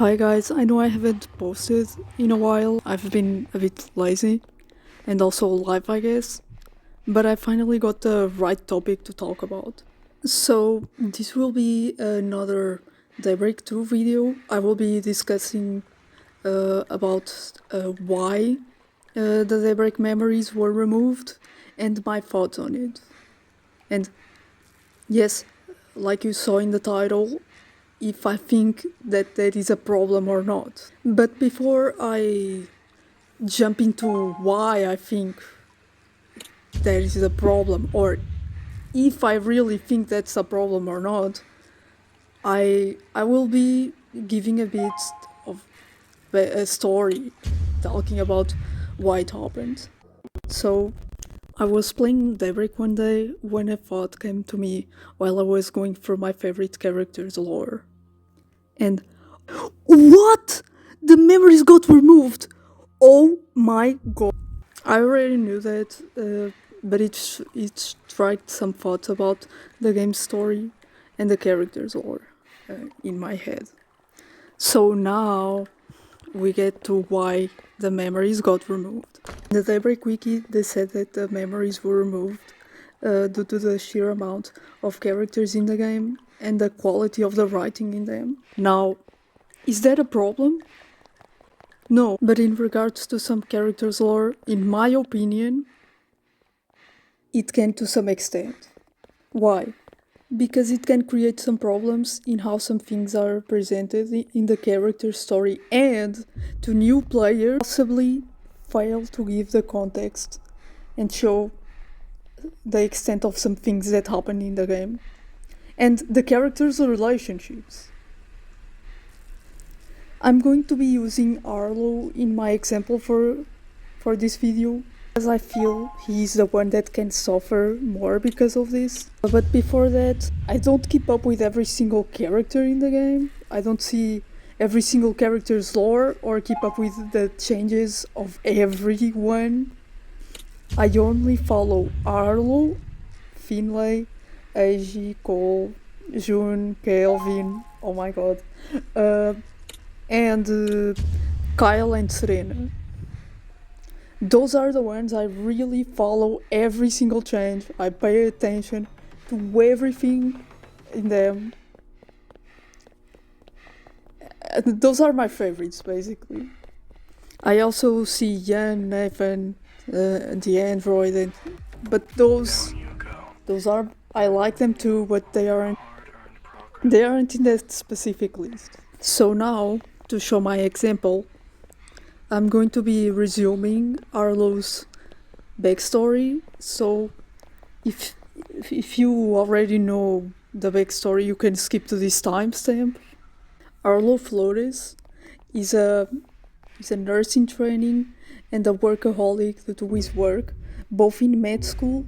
Hi guys, I know I haven't posted in a while. I've been a bit lazy and also live, I guess, but I finally got the right topic to talk about. So, this will be another Daybreak 2 video. I will be discussing about why the Daybreak memories were removed and my thoughts on it. And yes, like you saw in the title, if I think that that is a problem or not. But before I jump into why I think that is a problem, or if I really think that's a problem or not, I will be giving a bit of a story, talking about why it happened. So I was playing Daybreak one day when a thought came to me while I was going through my favorite character's lore. And what? The memories got removed! Oh my god. I already knew that, but it struck some thoughts about the game's story and the characters' lore in my head. So now we get to why the memories got removed. In the Daybreak wiki, they said that the memories were removed due to the sheer amount of characters in the game and the quality of the writing in them. Now, is that a problem? No, but in regards to some characters' lore, in my opinion, it can to some extent. Why? Because it can create some problems in how some things are presented in the character story, and to new players possibly fail to give the context and show the extent of some things that happen in the game. And the characters' relationships. I'm going to be using Arlo in my example for this video, as I feel he's the one that can suffer more because of this. But before that, I don't keep up with every single character in the game. I don't see every single character's lore or keep up with the changes of everyone. I only follow Arlo, Finlay, Eiji, Cole, June, Kelvin, oh my god, and Kyle and Serena. Those are the ones I really follow every single change. I pay attention to everything in them. And those are my favorites, basically. I also see Jan, Nathan, the android, but those are, I like them too, but they aren't in that specific list. So now, to show my example, I'm going to be resuming Arlo's backstory. So if you already know the backstory, you can skip to this timestamp. Arlo Flores is a nurse in training and a workaholic due to his work, both in med school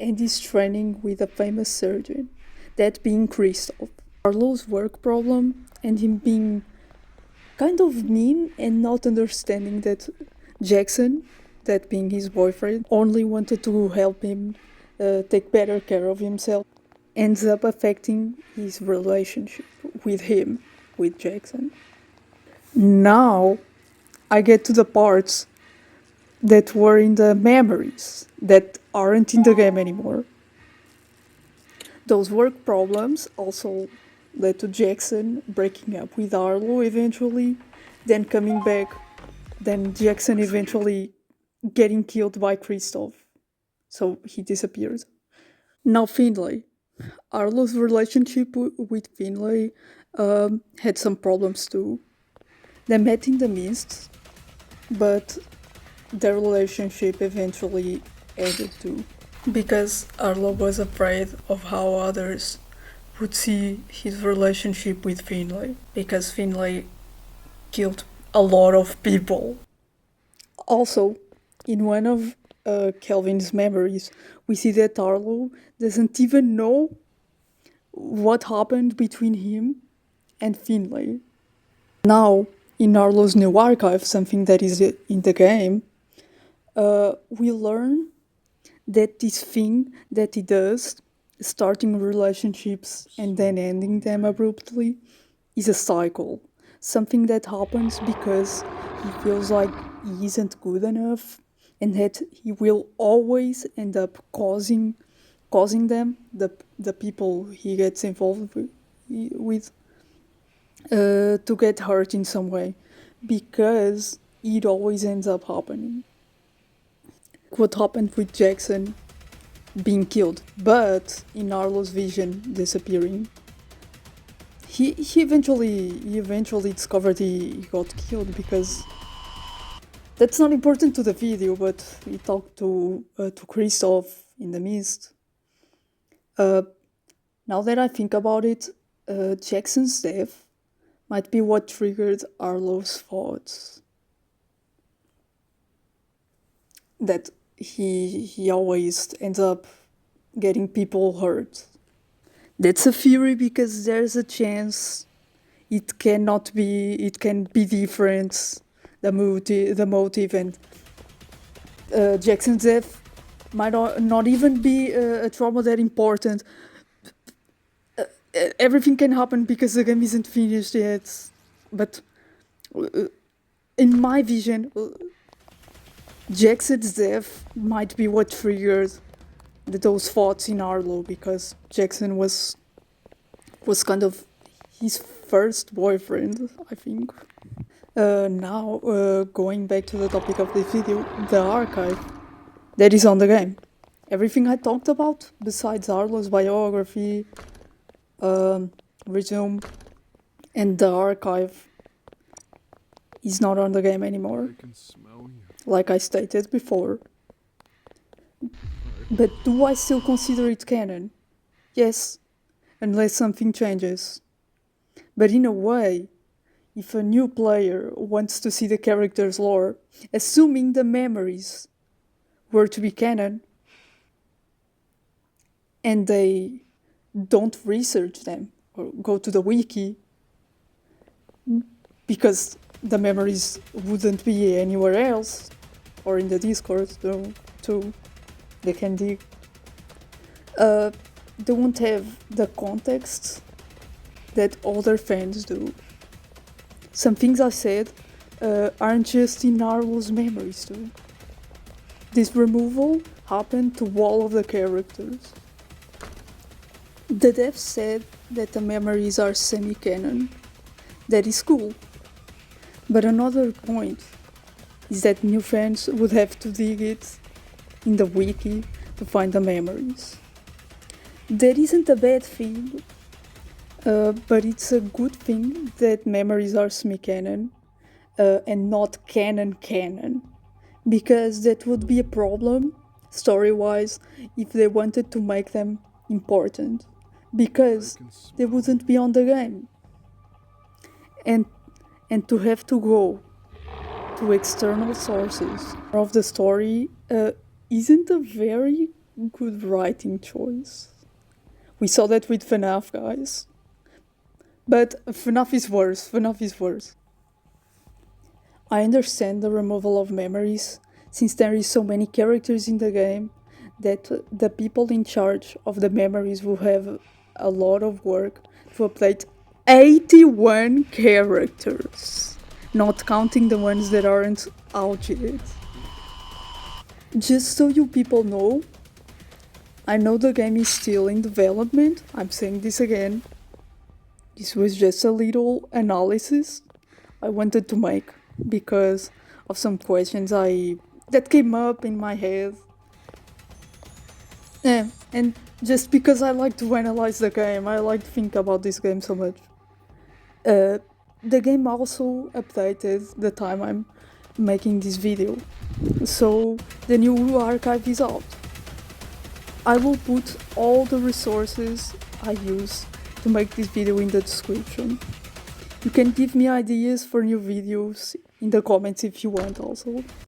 and his training with a famous surgeon, that being Christoph. Arlo's work problem and him being kind of mean and not understanding that Jackson, that being his boyfriend, only wanted to help him take better care of himself, ends up affecting his relationship with him, with Jackson. Now I get to the parts that were in the memories that aren't in the game anymore. Those work problems also led to Jackson breaking up with Arlo eventually, then coming back, then Jackson eventually getting killed by Christoph. So he disappears. Now Finlay. Arlo's relationship with Finlay had some problems too. They met in the mist, but their relationship eventually ended too. Because Arlo was afraid of how others would see his relationship with Finlay. Because Finlay killed a lot of people. Also, in one of Kelvin's memories, we see that Arlo doesn't even know what happened between him and Finlay. Now, in Arlo's new archive, something that is in the game, we learn that this thing that he does, starting relationships and then ending them abruptly, is a cycle. something that happens because he feels like he isn't good enough, and that he will always end up causing them, the people he gets involved with to get hurt in some way, because it always ends up happening. What happened with Jackson being killed, but in Arlo's vision disappearing. He eventually discovered he got killed, because that's not important to the video, but he talked to Christoph in the mist. Now that I think about it, Jackson's death might be what triggered Arlo's thoughts. That he always ends up getting people hurt. That's a theory, because there's a chance it can be different, the motive, and Jackson's death might not even be a trauma that important. Everything can happen because the game isn't finished yet, but in my vision, Jackson's death might be what triggered those thoughts in Arlo, because Jackson was kind of his first boyfriend, I think. Now, going back to the topic of this video, the archive that is on the game. Everything I talked about, besides Arlo's biography, resume, and the archive, is not on the game anymore, like I stated before. But do I still consider it canon? Yes, unless something changes. But in a way, if a new player wants to see the character's lore, assuming the memories were to be canon, and they don't research them or go to the wiki, because the memories wouldn't be anywhere else, or in the Discord too, they can dig. They won't have the context that other fans do. Some things I said aren't just in Arlo's memories too. This removal happened to all of the characters. The devs said that the memories are semi-canon. That is cool. But another point is that new fans would have to dig it in the wiki to find the memories. That isn't a bad thing, but it's a good thing that memories are semi-canon and not canon, because that would be a problem story-wise if they wanted to make them important, because they wouldn't be on the game. And to have to go to external sources of the story isn't a very good writing choice. We saw that with FNAF, guys. But FNAF is worse. I understand the removal of memories, since there is so many characters in the game that the people in charge of the memories will have a lot of work to update 81 characters, not counting the ones that aren't out yet. Just so you people know, I know the game is still in development, I'm saying this again. This was just a little analysis I wanted to make because of some questions that came up in my head. And just because I like to analyze the game, I like to think about this game so much. The game also updated the time I'm making this video, so the new archive is out. I will put all the resources I use to make this video in the description. You can give me ideas for new videos in the comments if you want also.